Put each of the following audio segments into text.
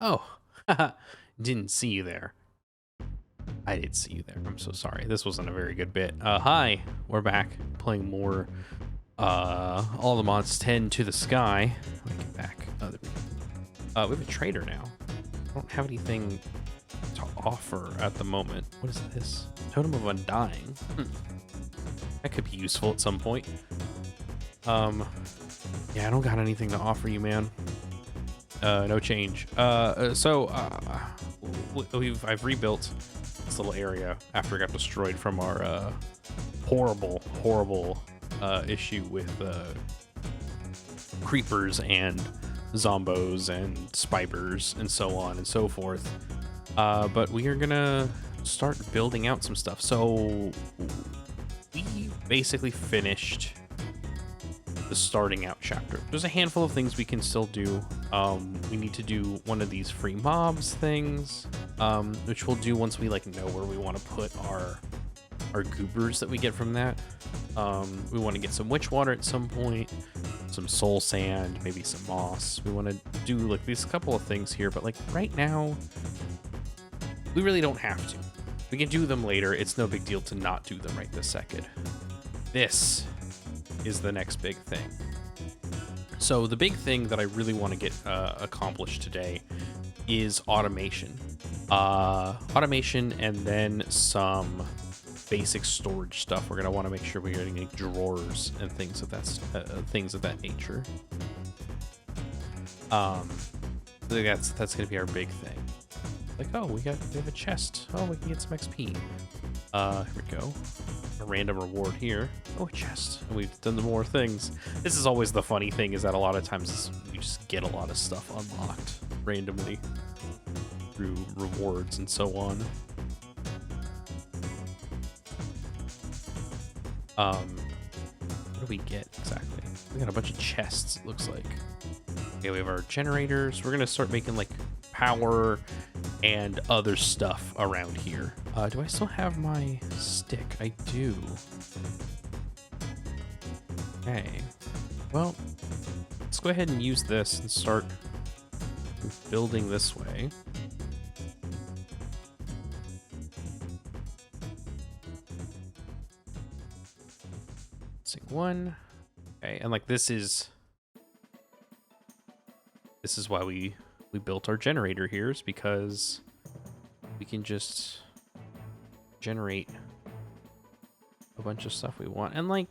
Oh, didn't see you there. I did see you there. I'm so sorry. This wasn't a very good bit. Hi, we're back playing more All the Mods 10 to the Sky. Let me get back. There we go. We have a trader now. I don't have anything to offer at the moment. What is this? Totem of Undying. That could be useful at some point. Yeah, I don't got anything to offer you, man. No change. I've rebuilt this little area after it got destroyed from our horrible issue with creepers and zombos and spiders and so on and so forth. But we are gonna start building out some stuff. So we basically finished the starting out chapter. There's a handful of things we can still do. We need to do one of these free mobs things, which we'll do once we know where we want to put our goobers that we get from that. We want to get some witch water at some point, some soul sand, maybe some moss. We want to do these couple of things here, but right now we really don't have to. We can do them later. It's no big deal to not do them right this second. This is the next big thing. So the big thing that I really want to get accomplished today is automation. Automation and then some basic storage stuff. We're going to want to make sure we're getting drawers and things of that nature. That's going to be our big thing. Oh, we have a chest. Oh, we can get some XP. Here we go. A random reward here. Oh, a chest. And we've done the more things. This is always the funny thing, is that a lot of times you just get a lot of stuff unlocked randomly through rewards and so on. What do we get exactly? We got a bunch of chests, it looks like. Okay, we have our generators. We're gonna start making power and other stuff around here. Do I still have my stick? I do. Okay. Well, let's go ahead and use this and start building this way. Sing one. Okay, and this is why we built our generator here, is because we can just generate a bunch of stuff we want. And we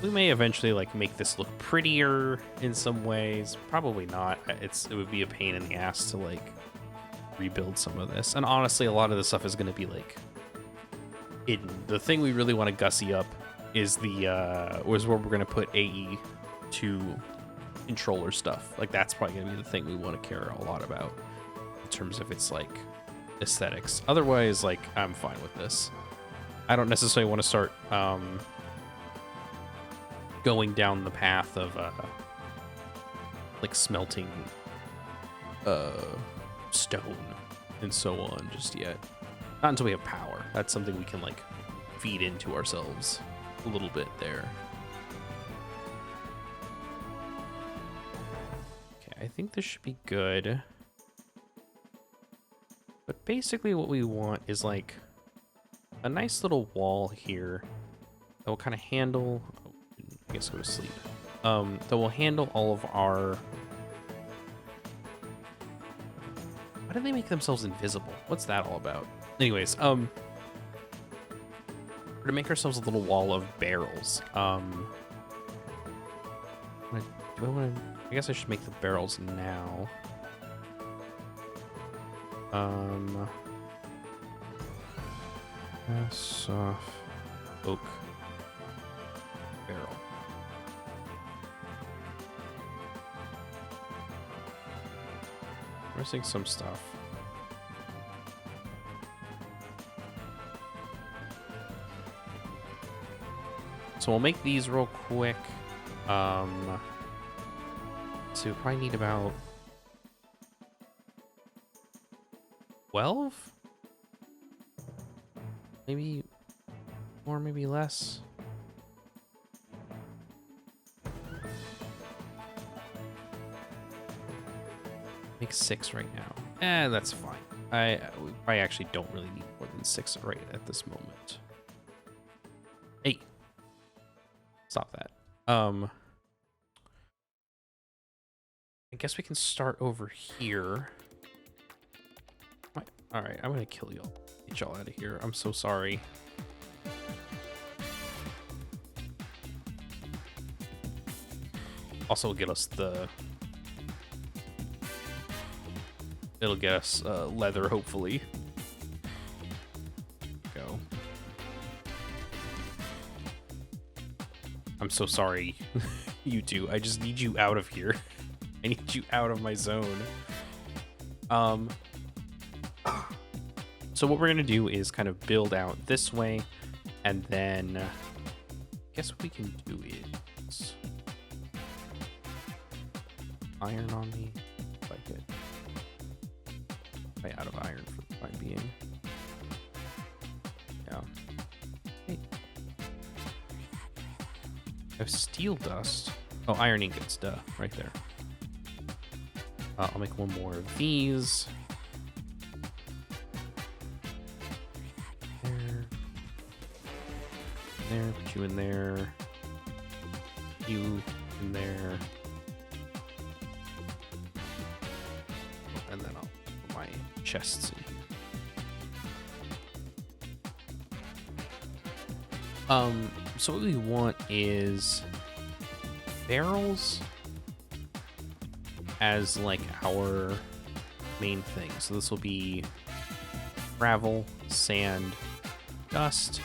may eventually make this look prettier in some ways. Probably not. It would be a pain in the ass to rebuild some of this. And honestly, a lot of this stuff is going to be hidden. The thing we really want to gussy up is where we're going to put AE2 controller stuff. That's probably going to be the thing we want to care a lot about in terms of its aesthetics. Otherwise, I'm fine with this. I don't necessarily want to start going down the path of smelting stone and so on just yet. Not until we have power. That's something we can feed into ourselves a little bit there. Okay, I think this should be good. But basically what we want is a nice little wall here that will kind of handle, I guess go to sleep, that will handle all of our, why do they make themselves invisible? What's that all about? Anyways, we're gonna make ourselves a little wall of barrels. I guess I should make the barrels now. Soft oak barrel. Missing some stuff. So we'll make these real quick. So we probably need about 12? Maybe more, maybe less. Make 6 right now. That's fine. I actually don't really need more than 6 right at this moment. Hey, stop that. I guess we can start over here. All right, I'm gonna kill y'all. Get y'all out of here. I'm so sorry. Also, get us the. It'll get us leather, hopefully. Go. I'm so sorry, you two. I just need you out of here. I need you out of my zone. So what we're gonna do is kind of build out this way, and then I guess what we can do is iron on me. If I get way out of iron for the time being. Yeah. Hey. I have steel dust. Oh, iron ingots, duh, right there. I'll make one more of these. There, put you in there. You in there. And then I'll put my chests in here. So what we want is barrels as like our main thing. So this will be gravel, sand, dust.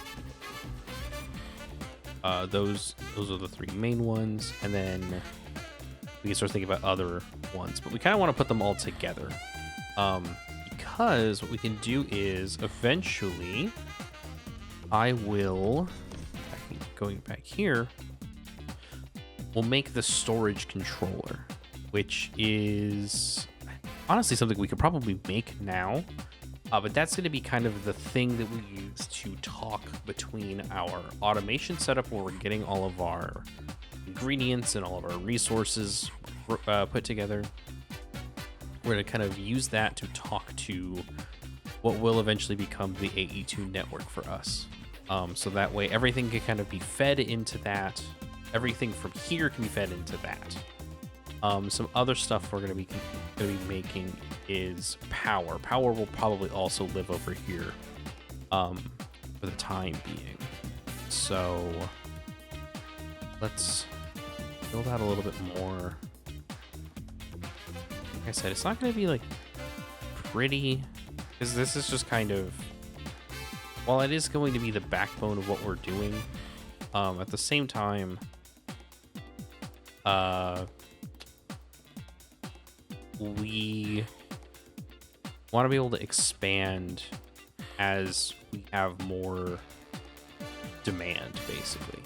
Those are the 3 main ones, and then we can start thinking about other ones. But we kind of want to put them all together, because what we can do is eventually, going back here, we'll make the storage controller, which is honestly something we could probably make now. But that's going to be kind of the thing that we use to talk between our automation setup where we're getting all of our ingredients and all of our resources put together. We're going to kind of use that to talk to what will eventually become the AE2 network for us. So that way everything can kind of be fed into that. Everything from here can be fed into that. Some other stuff we're going to be making is power. Power will probably also live over here for the time being. So let's build out a little bit more. Like I said, it's not going to be like pretty, because this is just kind of, while it is going to be the backbone of what we're doing, at the same time, we want to be able to expand as we have more demand, basically.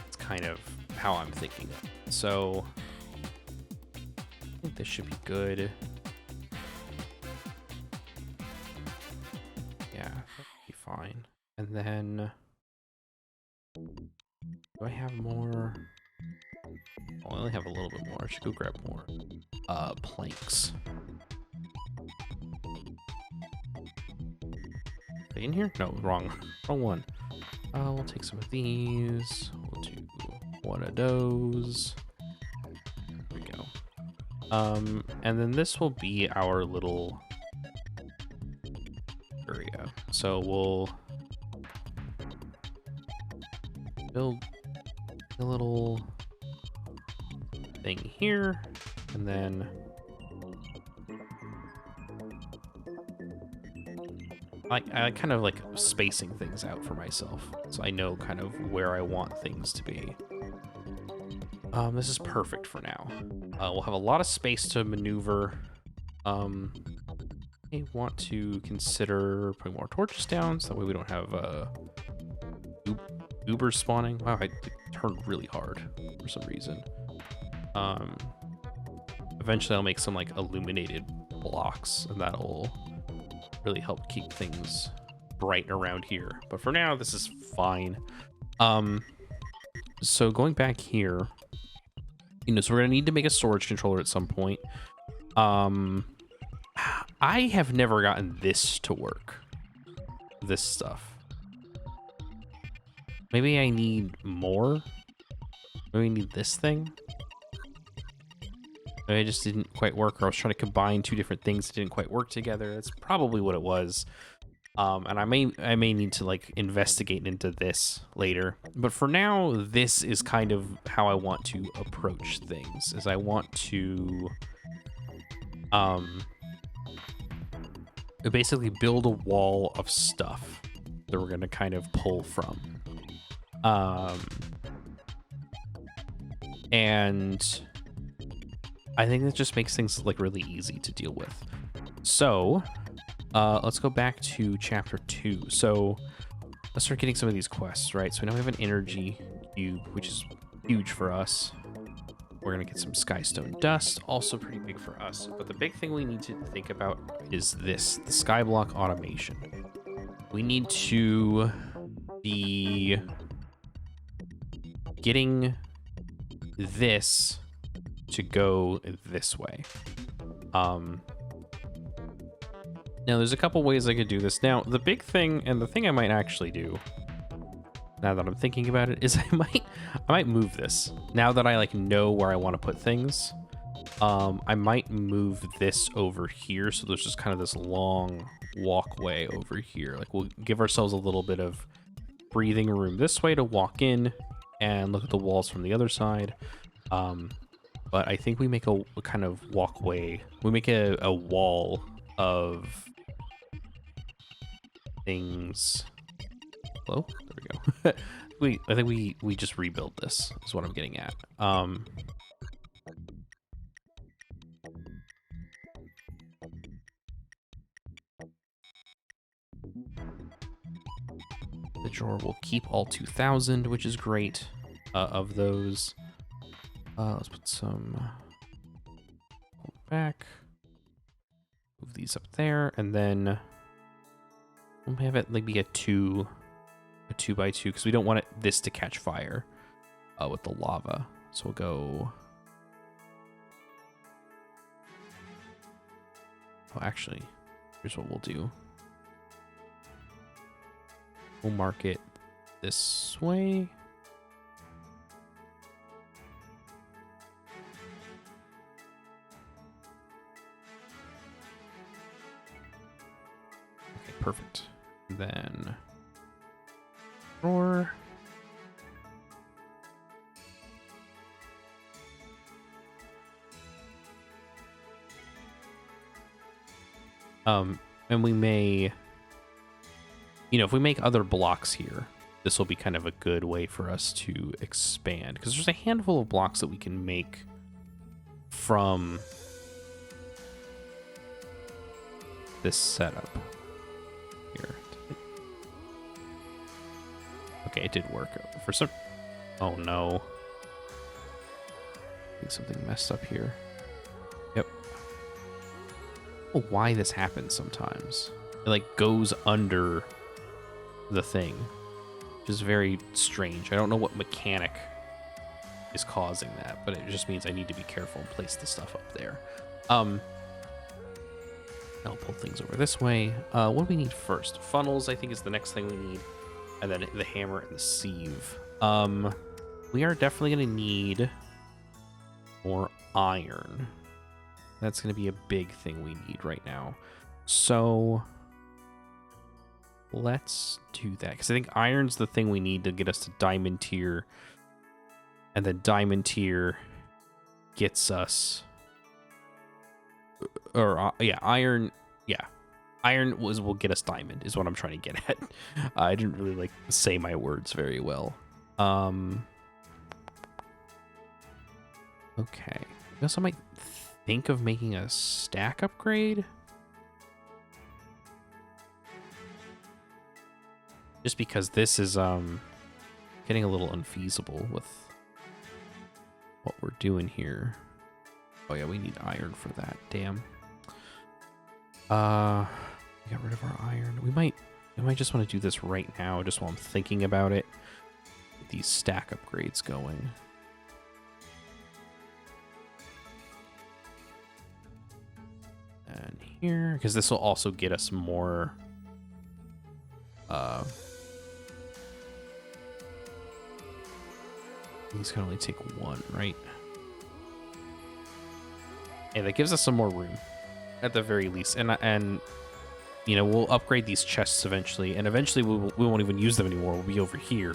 It's kind of how I'm thinking of it. So I think this should be good. Yeah, that'll be fine. And then do I have more? Oh, I only have a little bit more. I should go grab more planks. Are they in here? No, wrong one. We'll take some of these. We'll do one of those. There we go. And then this will be our little area. So we'll build a little thing here, and then I kind of like spacing things out for myself, so I know kind of where I want things to be. This is perfect for now. We'll have a lot of space to maneuver. I want to consider putting more torches down, so that way we don't have Uber spawning. Wow, I turned really hard for some reason. Eventually I'll make some like illuminated blocks, and that'll really help keep things bright around here. But for now, this is fine. So going back here, You know, so we're gonna need to make a storage controller at some point. I have never gotten this to work. This stuff. Maybe I need more. Maybe I need this thing. Maybe it just didn't quite work, or I was trying to combine two different things that didn't quite work together. That's probably what it was. And I may need to like investigate into this later. But for now, this is kind of how I want to approach things. Is I want to basically build a wall of stuff that we're gonna kind of pull from. And I think that just makes things like really easy to deal with. So let's go back to chapter 2. So let's start getting some of these quests, right? So now we have an energy cube, which is huge for us. We're gonna get some skystone dust, also pretty big for us. But the big thing we need to think about is this, the skyblock automation. We need to be getting this to go this way. Now there's a couple ways I could do this. Now the big thing, and the thing I might actually do, now that I'm thinking about it, is I might move this. Now that I like know where I want to put things, I might move this over here. So there's just kind of this long walkway over here. Like we'll give ourselves a little bit of breathing room this way to walk in and look at the walls from the other side. But I think we make a kind of walkway. We make a wall of things. Hello? There we go. I think we just rebuild this, is what I'm getting at. The drawer will keep all 2,000, which is great, of those. Let's put some back. Move these up there, and then we'll have it like be a 2 by 2, because we don't want this to catch fire with the lava. So we'll go. Oh, actually, here's what we'll do. We'll mark it this way. Okay, perfect. Then drawer. And we may, you know, if we make other blocks here, this will be kind of a good way for us to expand, because there's a handful of blocks that we can make from this setup here. Okay, it did work. For some, oh no, I think something messed up here. Yep. I don't know why this happens sometimes. It like goes under the thing, which is very strange. I don't know what mechanic is causing that, but it just means I need to be careful and place the stuff up there. I'll pull things over this way. What do we need first? Funnels, I think, is the next thing we need, and then the hammer and the sieve. We are definitely going to need more iron. That's going to be a big thing we need right now. So let's do that, because I think iron's the thing we need to get us to diamond tier, and then diamond tier gets us, or yeah, iron will get us diamond, is what I'm trying to get at. I didn't really like say my words very well. Okay, I guess I might think of making a stack upgrade. Just because this is getting a little unfeasible with what we're doing here. Oh yeah, we need iron for that. Damn. We got rid of our iron. We might just want to do this right now, just while I'm thinking about it. Get these stack upgrades going. here, because this will also get us more these can only take one, right? Yeah, that gives us some more room at the very least. And you know, we'll upgrade these chests eventually, and eventually we won't even use them anymore. We'll be over here,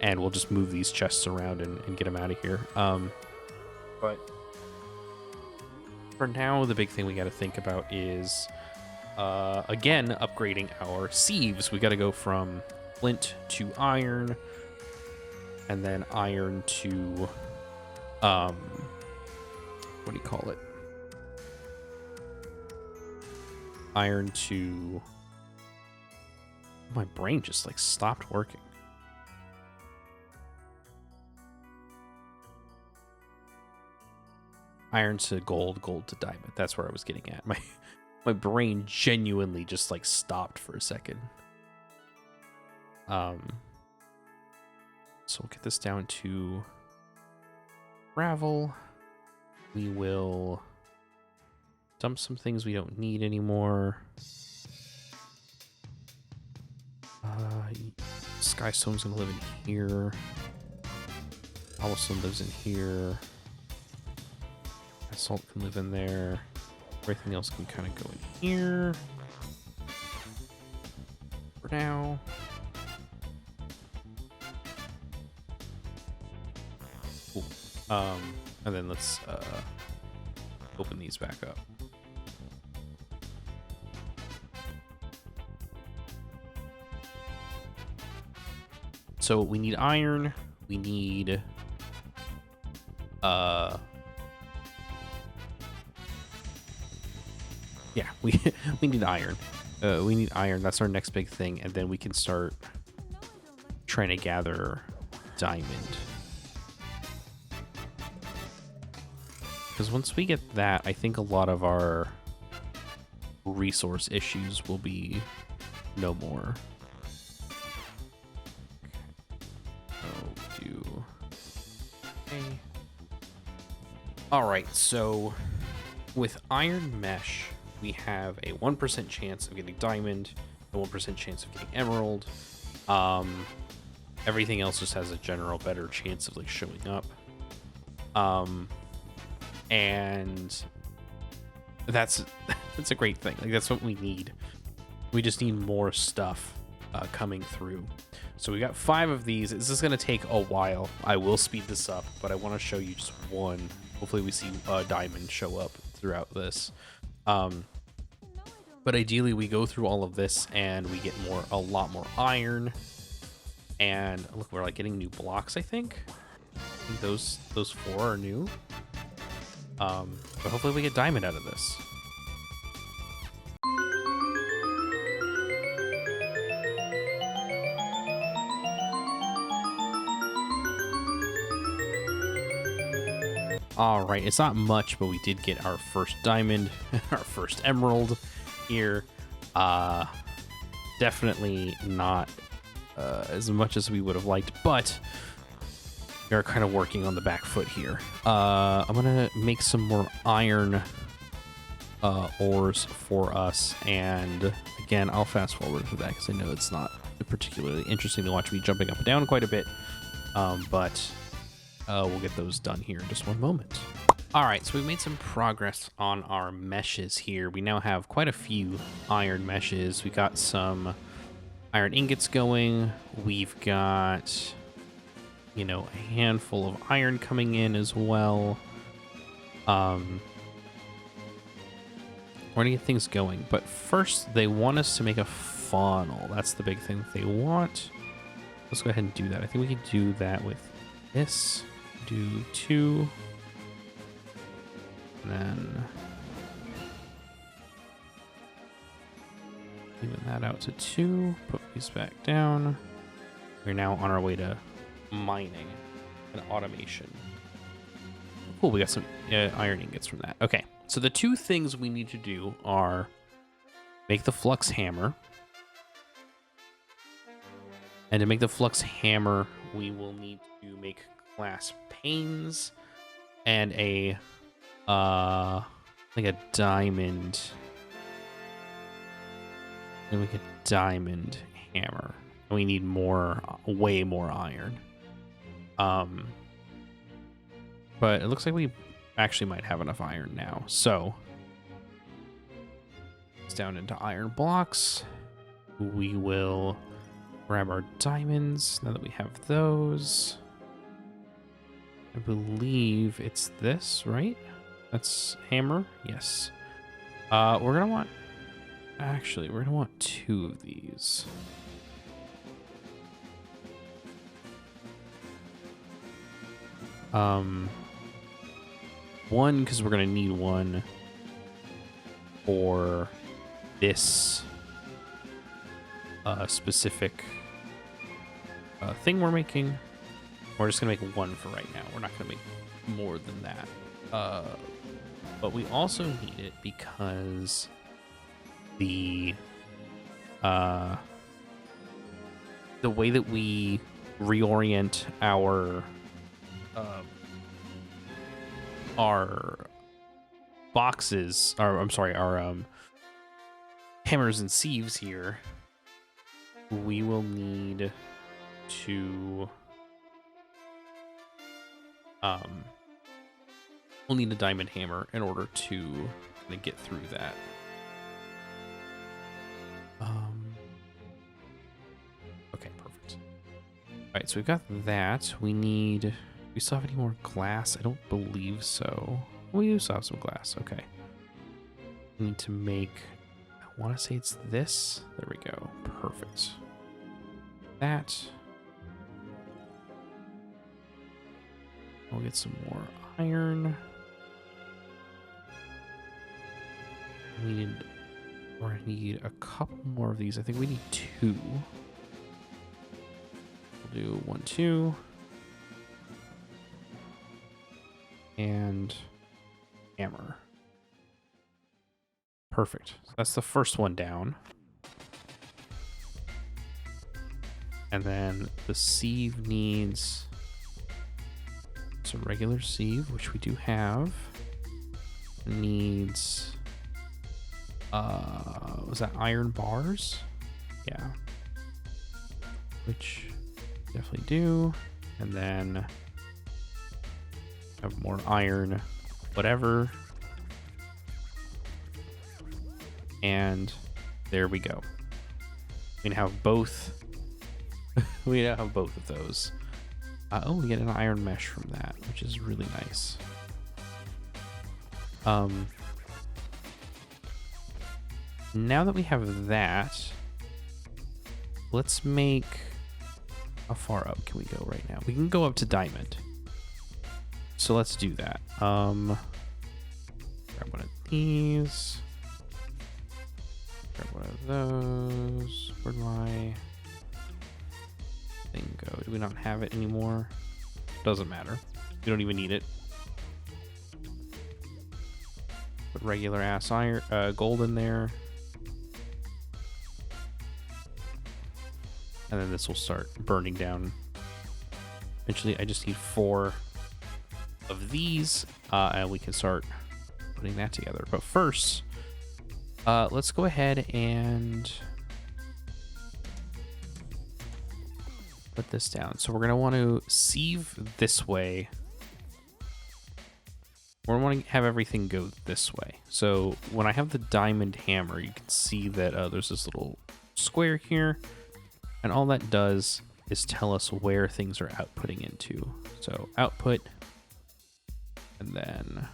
and we'll just move these chests around and get them out of here. But for now, the big thing we got to think about is, again, upgrading our sieves. We got to go from flint to iron, and then iron to, what do you call it? Iron to... My brain just like stopped working. Iron to gold, gold to diamond. That's where I was getting at. My brain genuinely just like stopped for a second. So we'll get this down to gravel. We will dump some things we don't need anymore. Skystone's gonna live in here. Cobblestone lives in here. Salt can live in there. Everything else can kind of go in here for now. Cool. And then let's open these back up. So we need iron. We need yeah, we need iron. We need iron. That's our next big thing, and then we can start trying to gather diamond. Because once we get that, I think a lot of our resource issues will be no more. Okay. All right, so with iron mesh, we have a 1% chance of getting diamond, a 1% chance of getting emerald. Everything else just has a general better chance of like showing up. And that's a great thing. Like that's what we need. We just need more stuff coming through. So we got 5 of these. This is going to take a while. I will speed this up, but I want to show you just one. Hopefully we see a diamond show up throughout this. But ideally we go through all of this and we get a lot more iron. And look, we're like getting new blocks, I think. Those 4 are new. But hopefully we get diamond out of this. All right, it's not much, but we did get our first diamond, our first emerald here. Definitely not as much as we would have liked, but we are kind of working on the back foot here. I'm gonna make some more iron ores for us, and again, I'll fast forward for that because I know it's not particularly interesting to watch me jumping up and down quite a bit, but we'll get those done here in just one moment. All right, so we've made some progress on our meshes here. We now have quite a few iron meshes. We got some iron ingots going. We've got, you know, a handful of iron coming in as well. We're gonna get things going, but first they want us to make a funnel. That's the big thing that they want. Let's go ahead and do that. I think we can do that with this. Do 2. And then even that out to 2. Put these back down. We're now on our way to mining and automation. Cool, we got some iron ingots from that. Okay, so the 2 things we need to do are make the flux hammer. And to make the flux hammer, we will need to make glass panes and a like a diamond And we get diamond hammer. And we need more, way more iron. But it looks like we actually might have enough iron now. So it's down into iron blocks. We will grab our diamonds now that we have those. I believe it's this, right? That's hammer. Yes. We're gonna want. Actually, we're gonna want 2 of these. One, because we're gonna need one for this specific thing we're making. We're just gonna make one for right now. We're not gonna make more than that. But we also need it because the way that we reorient our boxes, or I'm sorry, our hammers and sieves here, we will need to we'll need a diamond hammer in order to kind of get through that. Okay, perfect. All right, so we've got that. We still have any more glass? I don't believe so. We do still have some glass. Okay. We need to make, I want to say it's this. There we go. Perfect. That. We'll get some more iron. We need a couple more of these. I think we need 2. We'll do 1, 2. And hammer. Perfect. So that's the first one down. And then the sieve needs some regular sieve, which we do have. Needs was that iron bars? Yeah. Which definitely do. And then have more iron, whatever. And there we go. We now have both. We now have both of those. Oh, we get an iron mesh from that, which is really nice. Now that we have that, let's make... How far up can we go right now? We can go up to diamond. So let's do that. Grab one of these. Grab one of those. Where'd my thing go? Do we not have it anymore? Doesn't matter. We don't even need it. Put regular ass iron, gold in there. And then this will start burning down. Eventually, I just need 4 of these, and we can start putting that together. But first, let's go ahead and put this down. So we're going to want to sieve this way. We're going to want to have everything go this way. So when I have the diamond hammer, you can see that there's this little square here. And all that does is tell us where things are outputting into. So output, and then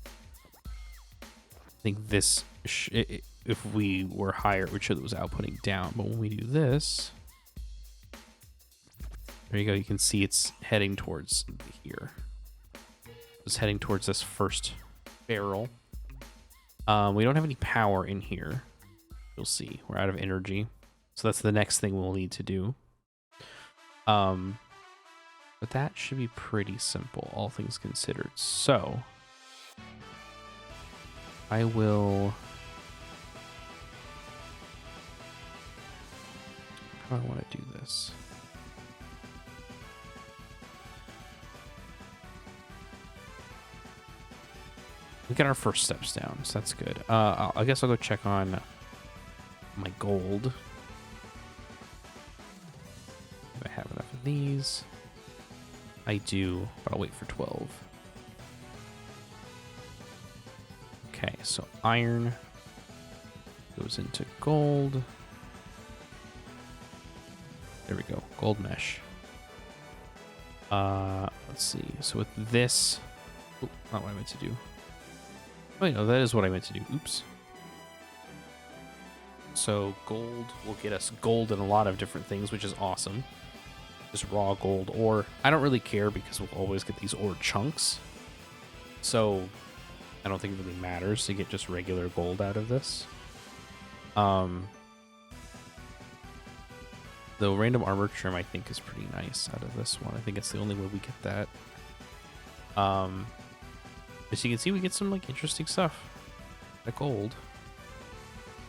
I think this, if we were higher, it would show that it was outputting down. But when we do this, there you go. You can see it's heading towards here. It's heading towards this first barrel. We don't have any power in here. You'll see we're out of energy. So that's the next thing we'll need to do. But that should be pretty simple, all things considered. So I will... How do I want to do this? We got our first steps down, so that's good. I guess I'll go check on my gold. Do I have enough of these? I do, but I'll wait for 12. Okay, so iron goes into gold. There we go, gold mesh. Let's see. So with this, oh, not what I meant to do. Wait, no, that is what I meant to do. Oops. So gold will get us gold in a lot of different things, which is awesome. Just raw gold, or I don't really care because we'll always get these ore chunks. So I don't think it really matters to get just regular gold out of this. The random armor trim I think is pretty nice out of this one. I think it's the only way we get that. As you can see, we get some like interesting stuff. The gold.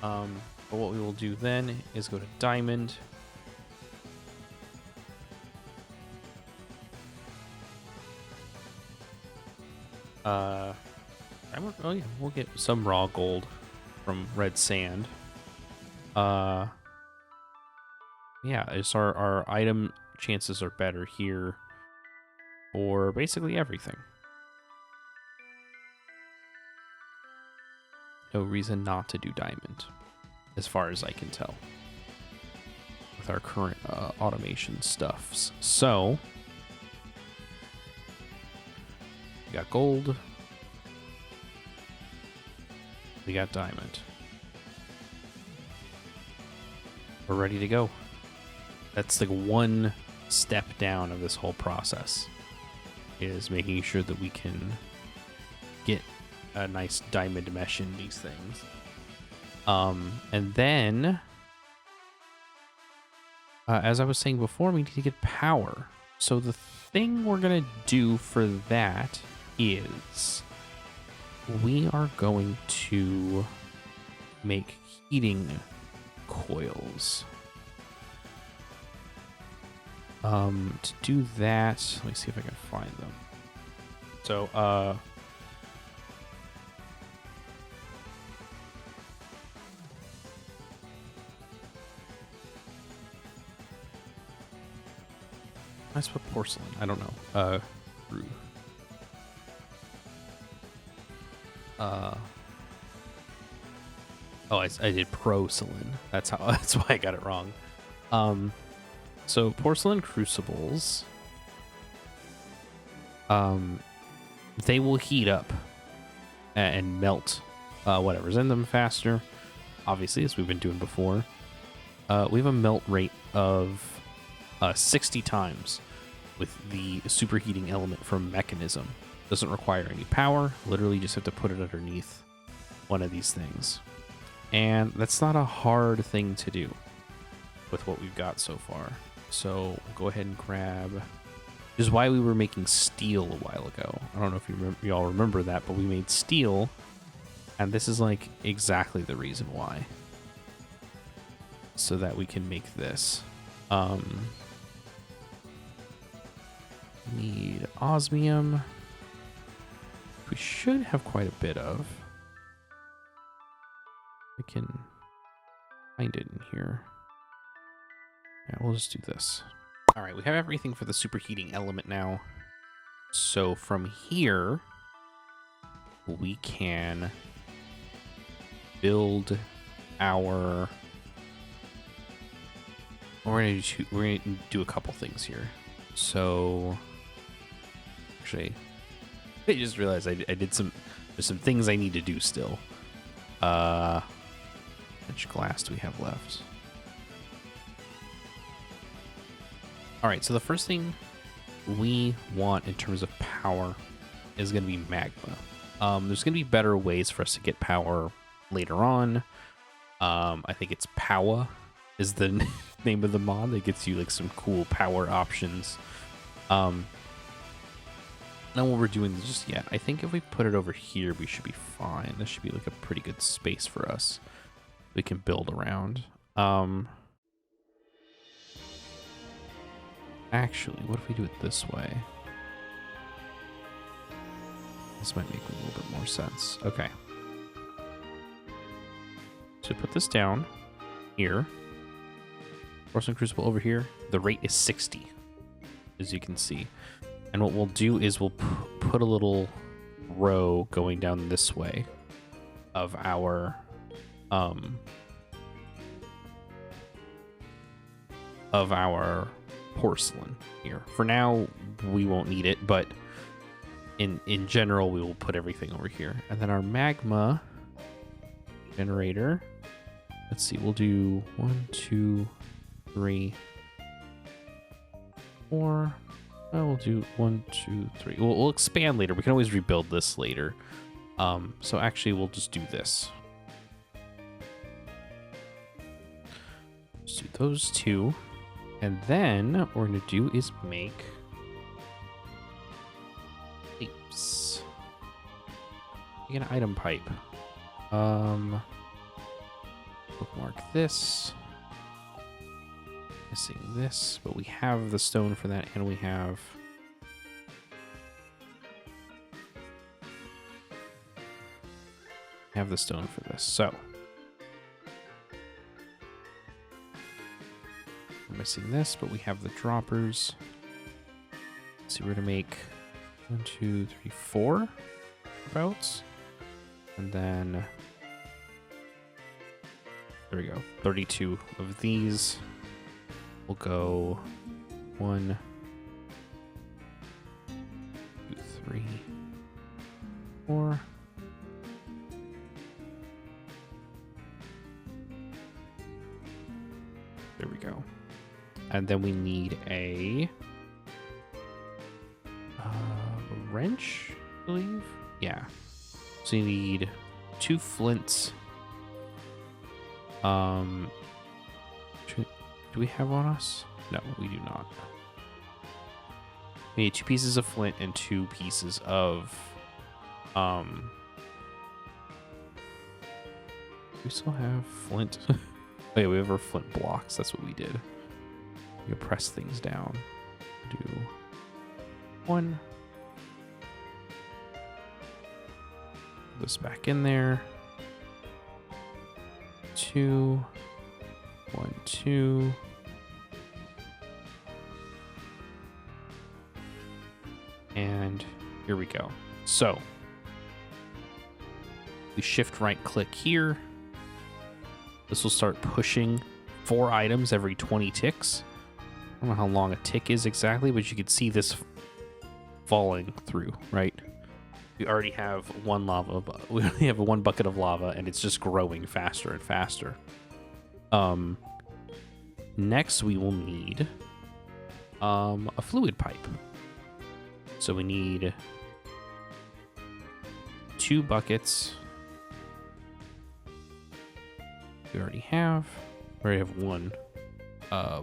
But what we will do then is go to diamond. Oh yeah, we'll get some raw gold from red sand. Yeah, it's our item chances are better here for basically everything. No reason not to do diamond, as far as I can tell, with our current automation stuffs. So, we got gold. We got diamond. We're ready to go. That's like one step down of this whole process, is making sure that we can get a nice diamond mesh in these things. And then, as I was saying before, we need to get power. So the thing we're going to do for that is we are going to make heating coils. To do that, let me see if I can find them. So, let's put porcelain. I don't know. Oh, I did porcelain. That's why I got it wrong. So porcelain crucibles, they will heat up and melt whatever's in them faster, obviously, as we've been doing before. We have a melt rate of 60 times with the superheating element from Mechanism. Doesn't require any power, literally just have to put it underneath one of these things. And that's not a hard thing to do with what we've got so far. So we'll go ahead and grab, this is why we were making steel a while ago. I don't know if you all remember that, but we made steel, and this is like exactly the reason why. So that we can make this. Need osmium. We should have quite a bit of. I can find it in here. Yeah, we'll just do this. All right, we have everything for the superheating element now. So from here, we can build our... We're gonna do a couple things here. So, actually, I just realized I did there's some things I need to do still. Which glass do we have left? All right, so the first thing we want in terms of power is going to be magma. There's going to be better ways for us to get power later on. I think it's Powa is the name of the mod that gets you like some cool power options. Not what we're doing just yet. I think if we put it over here, we should be fine. This should be like a pretty good space for us. We can build around. Actually, what if we do it this way? This might make a little bit more sense. Okay. So put this down. here. Porcelain crucible over here. The rate is 60, as you can see. And what we'll do is we'll put a little row going down this way of our porcelain here. For now, we won't need it, but in general, we will put everything over here. And then our magma generator. Let's see, we'll do 1, 2, 3, 4. Oh, we'll do 1, 2, 3. We'll expand later. We can always rebuild this later. So actually, we'll just do this. Just do those two. And then what we're going to do is make pipes. Make an item pipe. Bookmark this. Missing this, but we have the stone for that, and we have the stone for this. So we're missing this, but we have the droppers. Let's see, we're gonna make 1, 2, 3, 4 bouts, and then there we go, 32 of these. We'll go 1, 2, 3, 4. There we go. And then we need a wrench, I believe. Yeah. So you need 2 flints. Do we have on us? No, we do not. We need 2 pieces of flint and 2 pieces of we still have flint. Oh yeah, we have our flint blocks. That's what we did. We can press things down. Do 1. Put this back in there. 2. 1, 2. And here we go. So we shift right click here. This will start pushing 4 items every 20 ticks. I don't know how long a tick is exactly, but you can see this falling through, right? We already have 1 lava, but we only have 1 bucket of lava, and it's just growing faster and faster. Next we will need a fluid pipe. So we need 2 buckets. We already have 1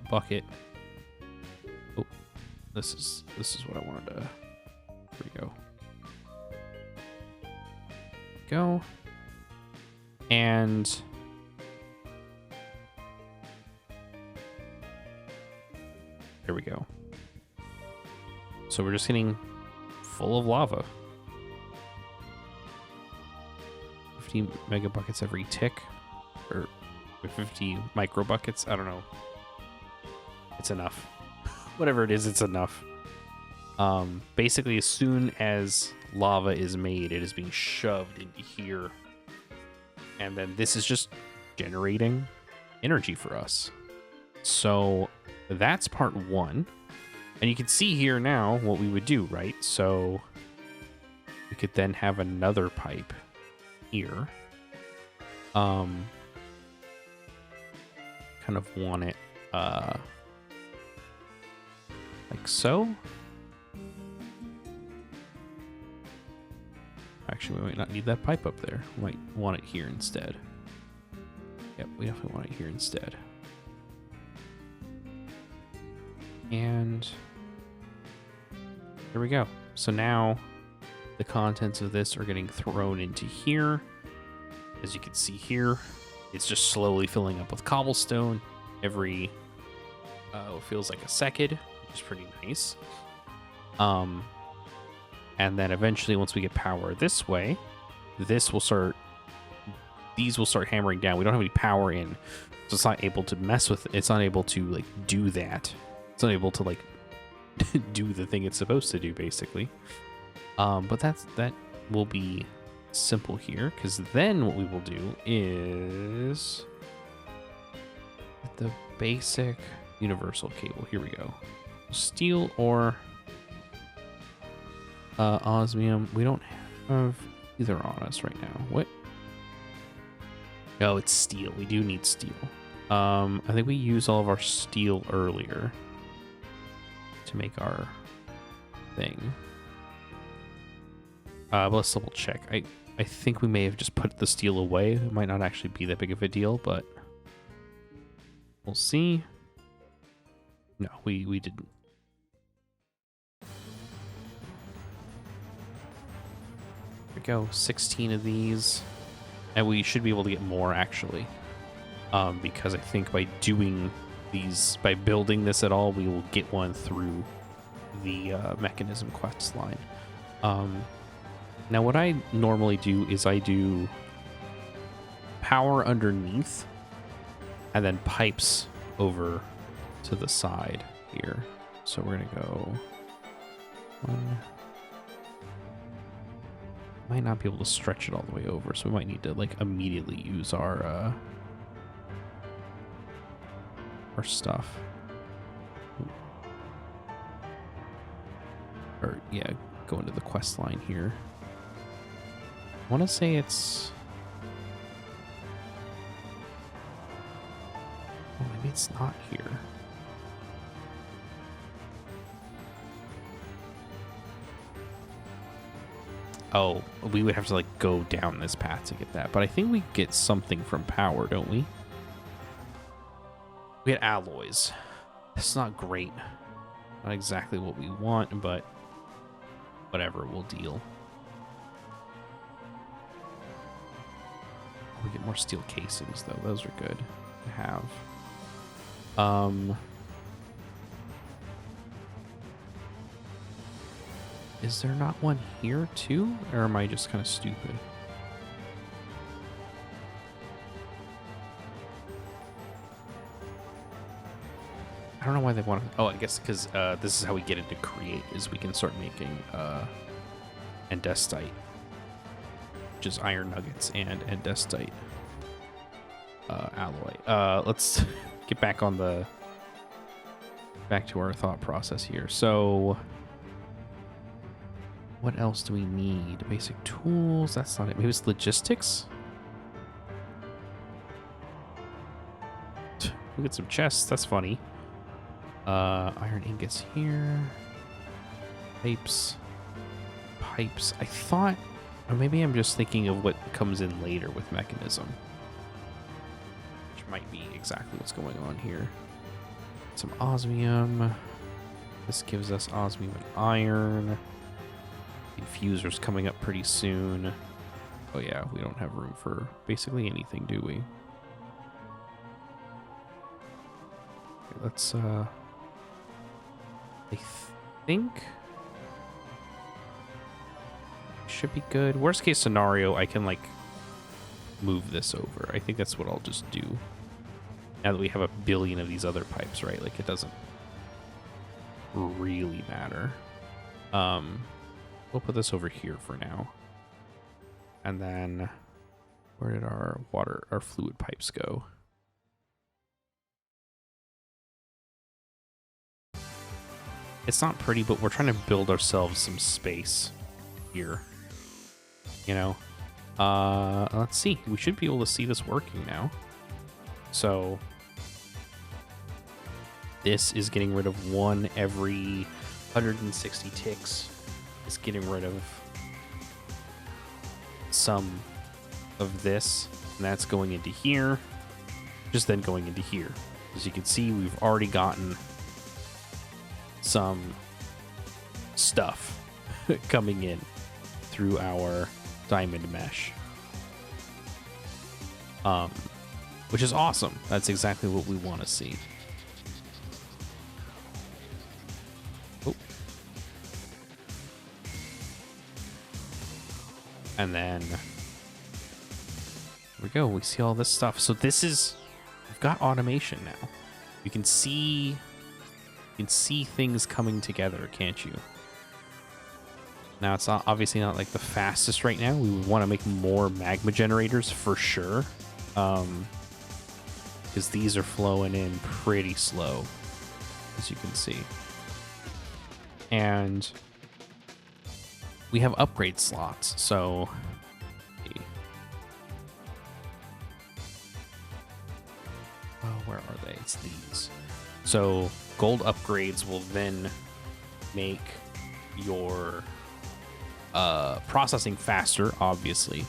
bucket. Oh, this is what I wanted to. Here we go. Go. And there we go. So we're just getting full of lava. 50 mega buckets every tick, or 50 micro buckets. I don't know. It's enough. Whatever it is, it's enough. Basically, as soon as lava is made, it is being shoved into here. And then this is just generating energy for us. So that's part 1. And you can see here now what we would do, right? So we could then have another pipe here. Kind of want it like so. Actually, we might not need that pipe up there. We might want it here instead. Yep, we definitely want it here instead. And there we go. So now the contents of this are getting thrown into here. As you can see here, it's just slowly filling up with cobblestone every feels like a second, which is pretty nice. And then eventually, once we get power this way, these will start hammering down. We don't have any power in So it's not able to mess with it. It's not able to like do that. It's not able to like do the thing it's supposed to do, basically. But that will be simple here, because then what we will do is the basic universal cable. Here we go. Steel or osmium. We don't have either on us right now. What? Oh, it's steel. We do need steel. I think we used all of our steel earlier to make our thing. But let's double check. I think we may have just put the steel away. It might not actually be that big of a deal, but we'll see. No, we didn't. Here we go. 16 of these. And we should be able to get more, actually. Because I think by doing these, by building this at all, we will get one through the mechanism quest line. Now, what I normally do is I do power underneath and then pipes over to the side here. So we're going to go one. Might not be able to stretch it all the way over, so we might need to like immediately use our stuff. Or yeah, go into the quest line here. I want to say it's... Oh, maybe it's not here. Oh, we would have to like go down this path to get that. But I think we get something from power, don't we? We get alloys. It's not great. Not exactly what we want, but whatever, we'll deal. We get more steel casings, though. Those are good to have. Is there not one here, too? Or am I just kind of stupid? I don't know why they want to... Oh, I guess because this is how we get into create, is we can start making andesite. Which is iron nuggets and andesite alloy. Let's get back on the... Back to our thought process here. So... What else do we need? Basic tools? That's not it. Maybe it's logistics? Look at some chests. That's funny. Iron ingots here. Pipes. Pipes. I thought... Or maybe I'm just thinking of what comes in later with mechanism. Which might be exactly what's going on here. Some osmium. This gives us osmium and iron. Infuser's coming up pretty soon. Oh yeah, we don't have room for basically anything, do we? Okay, let's I think should be good. Worst case scenario, I can like move this over. I think that's what I'll just do. Now that we have a billion of these other pipes, right? Like it doesn't really matter. We'll put this over here for now. And then where did our fluid pipes go? It's not pretty, but we're trying to build ourselves some space here. You know? Let's see. We should be able to see this working now. So this is getting rid of one every 160 ticks. It's getting rid of some of this, and that's going into here, just then going into here. As you can see, we've already gotten some stuff coming in through our diamond mesh, which is awesome. That's exactly what we want to see. And then there we go. We see all this stuff. So this is we've got automation now. You can see things coming together, can't you? Now, it's not obviously not like the fastest right now. We would want to make more magma generators for sure. Because these are flowing in pretty slow, as you can see. And we have upgrade slots, so where are they? It's these. So gold upgrades will then make your processing faster, obviously,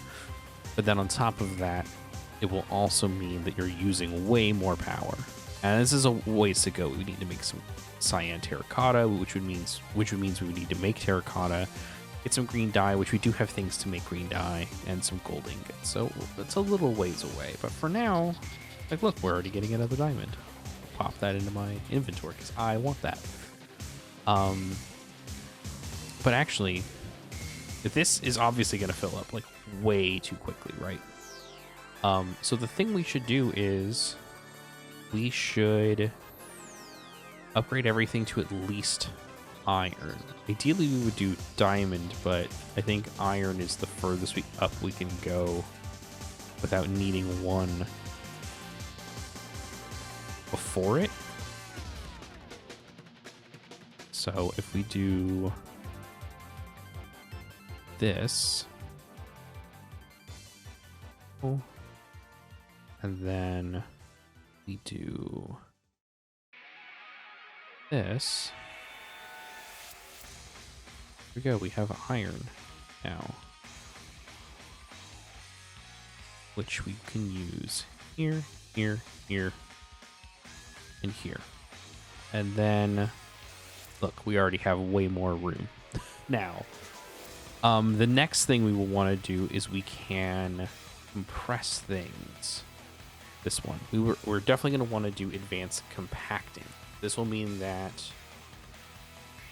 but then on top of that, it will also mean that you're using way more power. And this is a ways to go. We need to make some cyan terracotta, which means we would need to make terracotta, get some green dye, which we do have things to make green dye, and some gold ingots. So that's a little ways away. But for now, like, look, we're already getting another diamond. I'll pop that into my inventory because I want that. But actually, this is obviously going to fill up like way too quickly, right? So the thing we should do is we should upgrade everything to at least iron. Ideally, we would do diamond, but I think iron is the furthest up we can go without needing one before it. So if we do this, and then we do this, here we go, we have iron now, which we can use here, here, here, and here. And then, look, we already have way more room. Now, the next thing we will want to do is we can compress things. This one. We're definitely going to want to do advanced compacting. This will mean that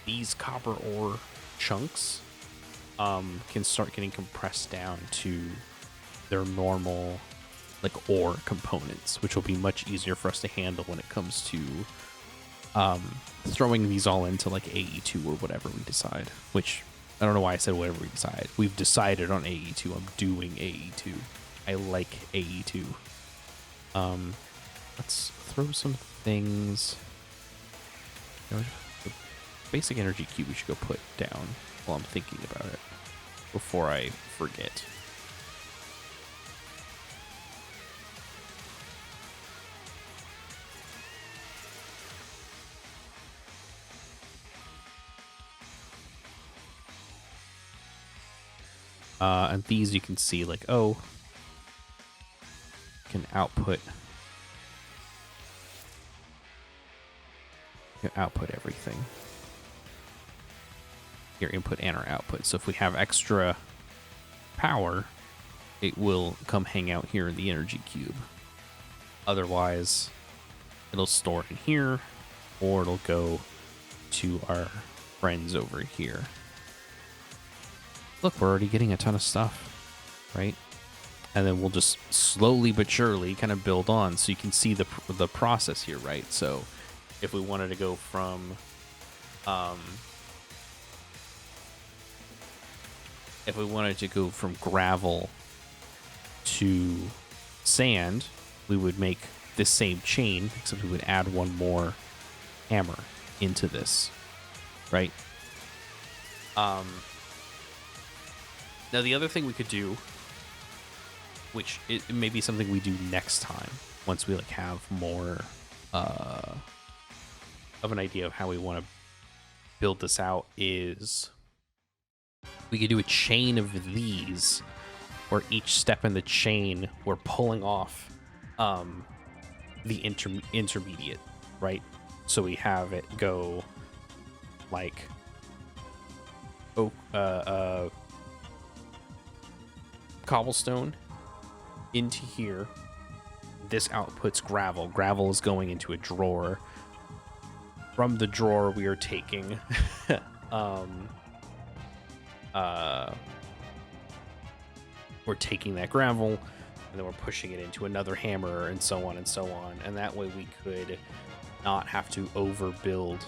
these copper ore chunks can start getting compressed down to their normal like ore components, which will be much easier for us to handle when it comes to throwing these all into like AE2 or whatever we decide. Which I don't know why I said whatever we decide. We've decided on AE2. I'm doing AE2. I like AE2. Let's throw some things. You know, the basic energy cube we should go put down while I'm thinking about it before I forget. And these you can see like, oh, can output everything. Your input and our output. So if we have extra power, it will come hang out here in the energy cube. Otherwise, it'll store in here, or it'll go to our friends over here. Look, we're already getting a ton of stuff, right? And then we'll just slowly but surely kind of build on, so you can see the process here, right? So if we wanted to go from gravel to sand, we would make this same chain, except we would add one more hammer into this, right? Now the other thing we could do, which it may be something we do next time, once we like have more of an idea of how we want to build this out, is we could do a chain of these, where each step in the chain we're pulling off the intermediate, right? So we have it go like cobblestone into here. This outputs gravel. Gravel is going into a drawer. From the drawer we are taking we're taking that gravel, and then we're pushing it into another hammer, and so on and so on. And that way we could not have to overbuild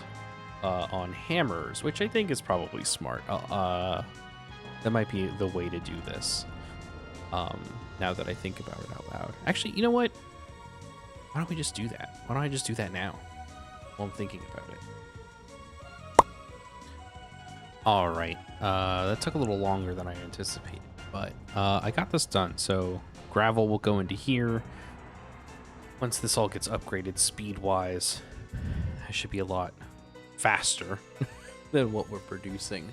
on hammers, which I think is probably smart. That might be the way to do this. Now that I think about it out loud. Actually, you know what? Why don't we just do that? Why don't I just do that now while I'm thinking about it? All right. That took a little longer than I anticipated, but I got this done. So gravel will go into here. Once this all gets upgraded speed-wise, it should be a lot faster than what we're producing.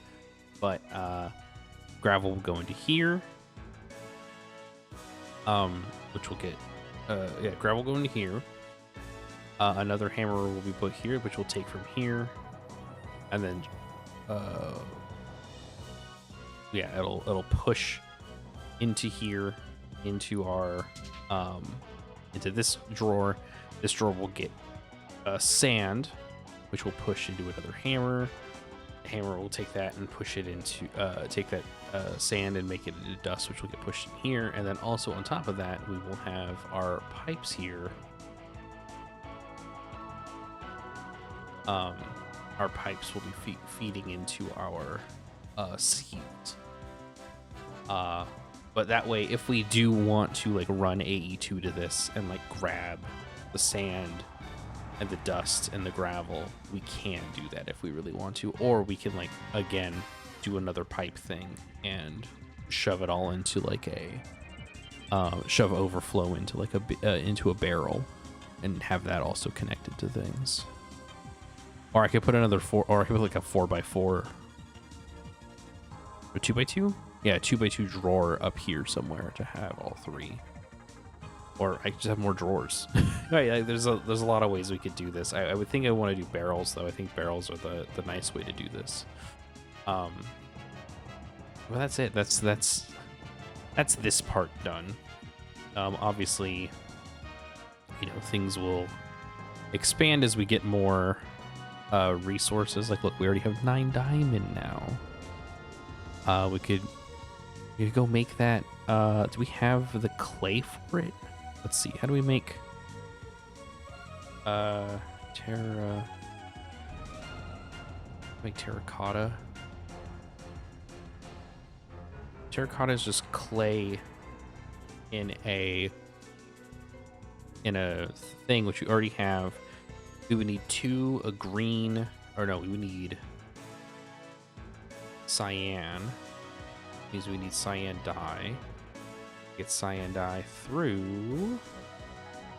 But gravel will go into here, which will get gravel will go into here. Another hammer will be put here, which we'll take from here, and then it'll push into here, into our into this drawer. This drawer will get sand, which will push into another hammer. The hammer will take that and push it into take that sand and make it into dust, which will get pushed in here. And then also on top of that, we will have our pipes here. Our pipes will be feeding into our seeds. But that way, if we do want to like run AE2 to this and like grab the sand and the dust and the gravel, we can do that if we really want to, or we can like again do another pipe thing and shove it all into like a shove overflow into like into a barrel and have that also connected to things. Or I could put another or I could put like a 4x4 or 2x2. Yeah, 2x2 drawer up here somewhere to have all three. Or I just have more drawers. Right, there's a lot of ways we could do this. I would think I want to do barrels, though. I think barrels are the nice way to do this. Well, that's it. That's this part done. Obviously, things will expand as we get more resources. Like, look, we already have 9 diamond now. We could go make that. Do we have the clay for it? Let's see. How do we make terracotta? Terracotta is just clay in a thing which we already have. We would need a green, or no, we would need cyan. Means we need cyan dye. Get cyan dye through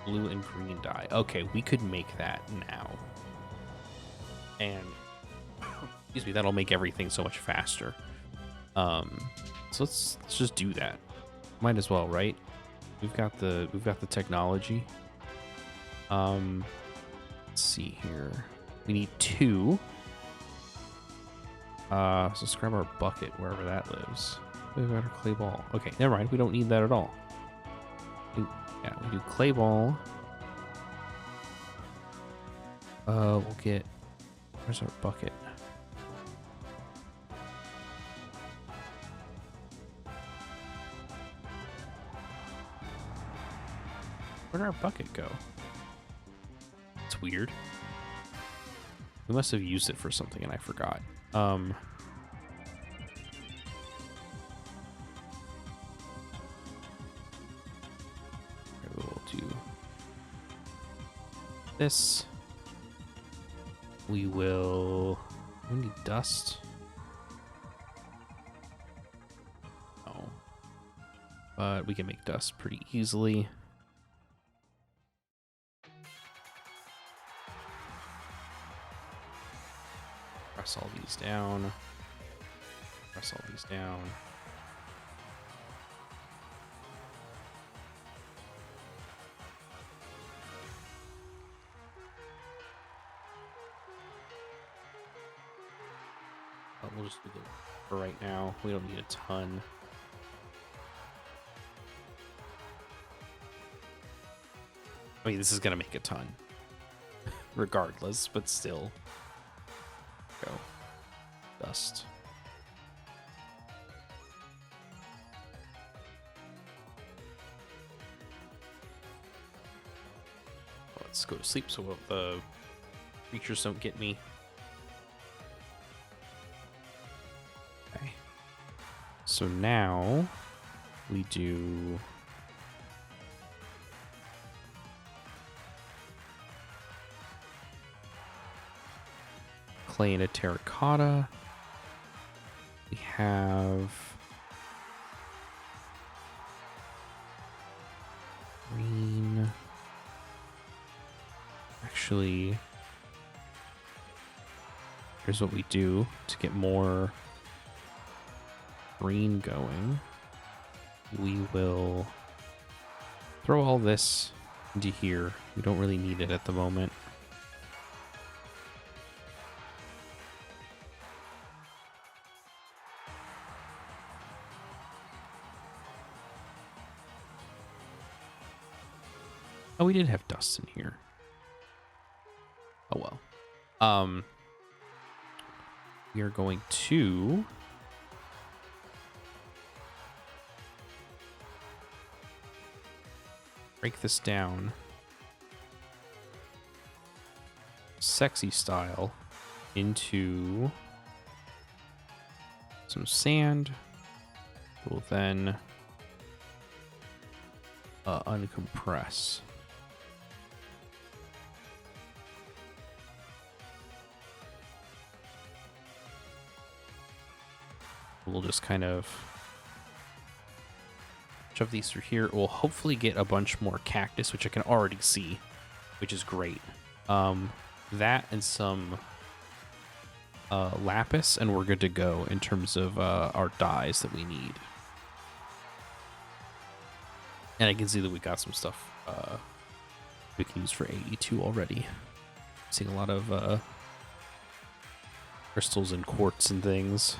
blue and green dye. Okay, we could make that now. And excuse me, that'll make everything so much faster. So let's just do that. Might as well, right? We've got the technology. Let's see here. We need 2. So let's grab our bucket wherever that lives. We've got our clay ball. Okay, never mind. We don't need that at all. We do clay ball. We'll get... Where's our bucket? Where'd our bucket go? It's weird. We must have used it for something and I forgot. We'll do this. We need dust. Oh. But we can make dust pretty easily. Press all these down. Press all these down. But we'll just do the for right now. We don't need a ton. I mean, this is gonna make a ton, regardless, but still. Go. Dust. Let's go to sleep so the creatures don't get me. Okay. So now we do clay and a terracotta. We have green. Actually, here's what we do to get more green going. We will throw all this into here. We don't really need it at the moment. Oh, we did have dust in here. Oh well. We are going to break this down sexy style into some sand. We'll then uncompress. We'll just kind of shove these through here. We'll hopefully get a bunch more cactus, which I can already see, which is great. That and some lapis, and we're good to go in terms of our dyes that we need. And I can see that we got some stuff we can use for AE2 already. Seeing a lot of crystals and quartz and things.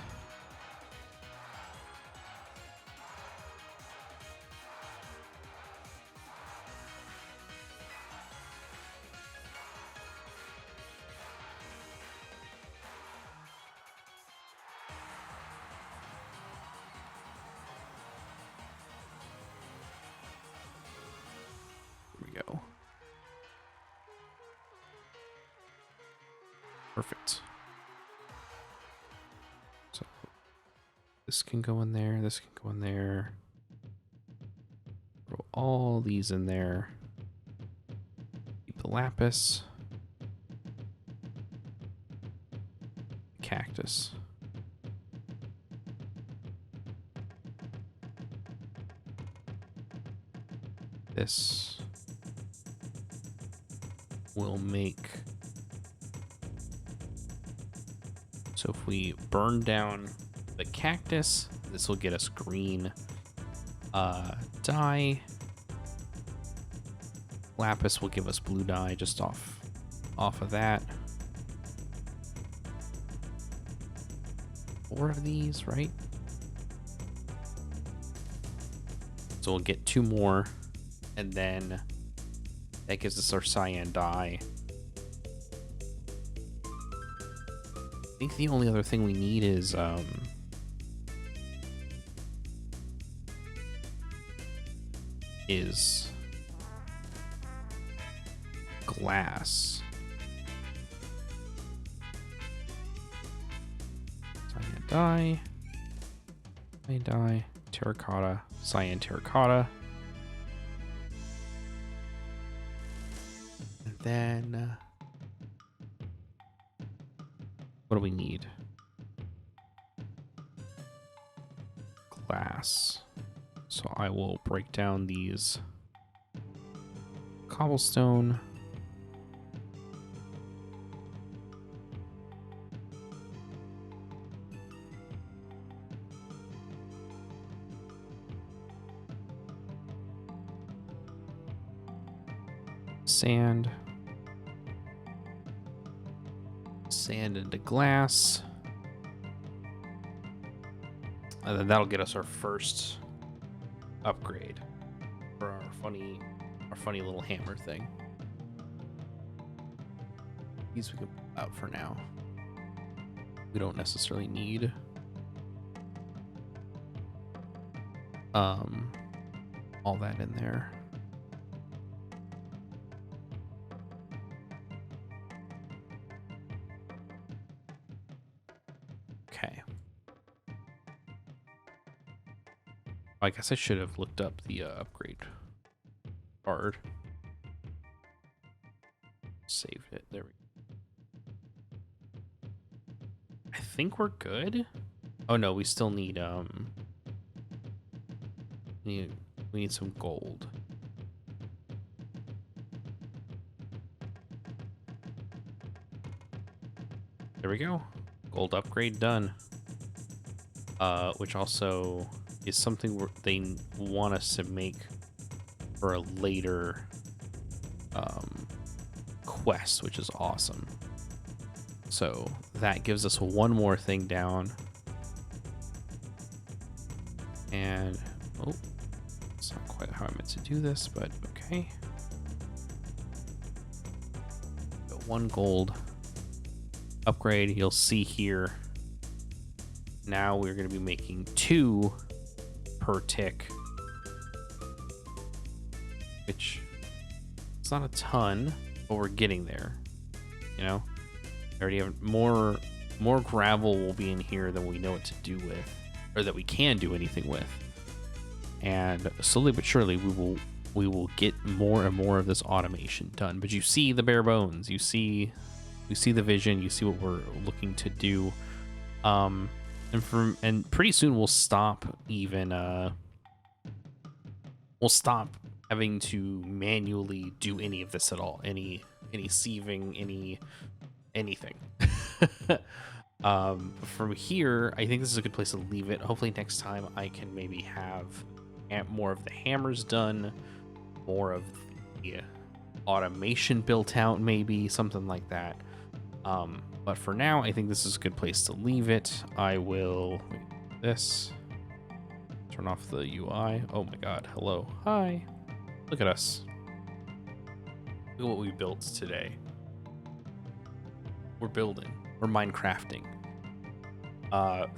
Perfect. So this can go in there, this can go in there. Throw all these in there. Keep the lapis. Cactus. This will make... So if we burn down the cactus, this will get us green dye. Lapis will give us blue dye just off of that. 4 of these, right? So we'll get 2 more, and then that gives us our cyan dye. I think the only other thing we need is glass. Cyan dye, cyan dye, terracotta, cyan terracotta. And then what do we need? Glass. So I will break down these cobblestone. Sand. Sand into glass. And then that'll get us our first upgrade for our funny little hammer thing. These we can put out for now. We don't necessarily need all that in there. Okay. I guess I should have looked up the upgrade card. Saved it. There we go. I think we're good. Oh no, we still need we need some gold. There we go. Gold upgrade done. Which also is something they want us to make for a later quest, which is awesome. So that gives us one more thing down. And oh, it's not quite how I meant to do this, but okay. Got one gold upgrade. You'll see here. Now we're going to be making 2 per tick, which it's not a ton, but we're getting there. You know, I already have more gravel will be in here than we know what to do with, or that we can do anything with. And slowly but surely, we will get more and more of this automation done. But you see the bare bones. You see the vision. You see what we're looking to do. And pretty soon we'll stop having to manually do any of this at all. Any sieving, anything. From here, I think this is a good place to leave it. Hopefully next time I can maybe have more of the hammers done, more of the automation built out, maybe something like that. But for now, I think this is a good place to leave it. I will this. Turn off the UI. Oh my god, hello. Hi. Look at us. Look at what we built today. We're building. We're Minecrafting.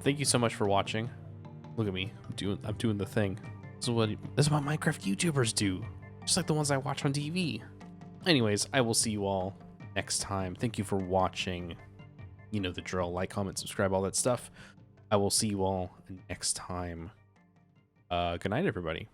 Thank you so much for watching. Look at me. I'm doing the thing. This is what Minecraft YouTubers do. Just like the ones I watch on TV. Anyways, I will see you all next time. Thank you for watching. You know the drill. Like, comment, subscribe, all that stuff. I will see you all next time. Good night, everybody.